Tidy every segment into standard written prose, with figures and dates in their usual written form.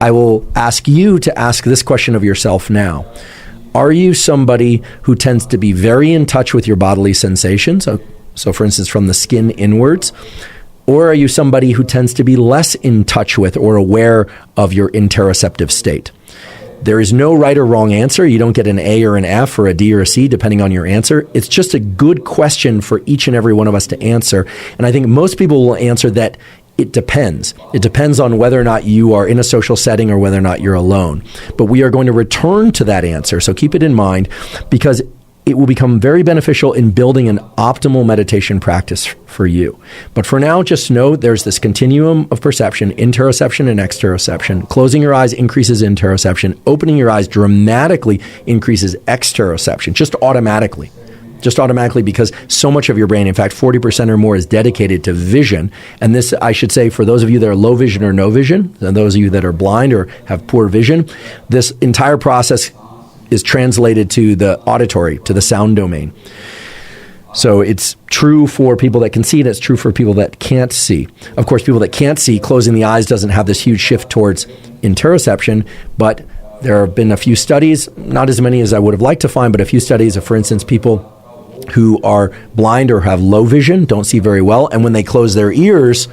I will ask you to ask this question of yourself now. Are you somebody who tends to be very in touch with your bodily sensations? So for instance, from the skin inwards. Or are you somebody who tends to be less in touch with or aware of your interoceptive state? There is no right or wrong answer. You don't get an A or an F or a D or a C depending on your answer. It's just a good question for each and every one of us to answer. And I think most people will answer that it depends. It depends on whether or not you are in a social setting or whether or not you're alone. But we are going to return to that answer. So keep it in mind, because it will become very beneficial in building an optimal meditation practice for you. But for now, just know there's this continuum of perception, interoception and exteroception. Closing your eyes increases interoception. Opening your eyes dramatically increases exteroception, just automatically, because so much of your brain, in fact, 40% or more, is dedicated to vision. And this, I should say, for those of you that are low vision or no vision, and those of you that are blind or have poor vision, this entire process is translated to the auditory, to the sound domain. So it's true for people that can see, and it's true for people that can't see. Of course, people that can't see, closing the eyes doesn't have this huge shift towards interoception, but there have been a few studies, not as many as I would have liked to find, but a few studies of, for instance, people who are blind or have low vision, don't see very well, and when they close their ears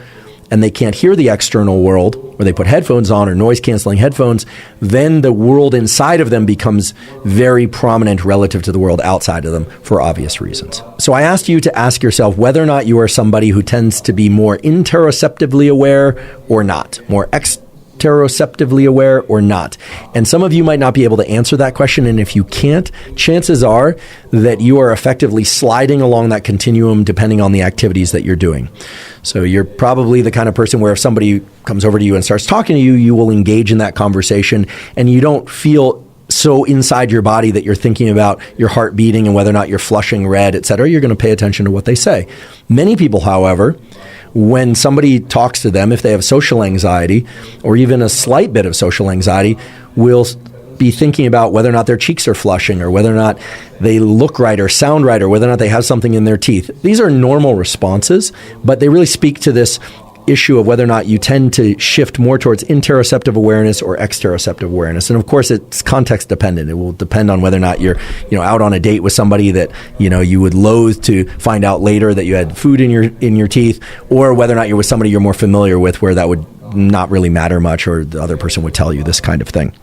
and they can't hear the external world, or they put headphones on or noise-canceling headphones, then the world inside of them becomes very prominent relative to the world outside of them for obvious reasons. So I asked you to ask yourself whether or not you are somebody who tends to be more interoceptively aware or not, more exteroceptively aware or not. And some of you might not be able to answer that question, and if you can't, chances are that you are effectively sliding along that continuum depending on the activities that you're doing. So you're probably the kind of person where if somebody comes over to you and starts talking to you, you will engage in that conversation, and you don't feel so inside your body that you're thinking about your heart beating and whether or not you're flushing red, et cetera. You're going to pay attention to what they say. Many people, however, when somebody talks to them, if they have social anxiety or even a slight bit of social anxiety, will be thinking about whether or not their cheeks are flushing or whether or not they look right or sound right or whether or not they have something in their teeth. These are normal responses, but they really speak to this issue of whether or not you tend to shift more towards interoceptive awareness or exteroceptive awareness. And of course, it's context dependent. It will depend on whether or not you're, out on a date with somebody that, you would loathe to find out later that you had food in your teeth, or whether or not you're with somebody you're more familiar with where that would not really matter much, or the other person would tell you this kind of thing.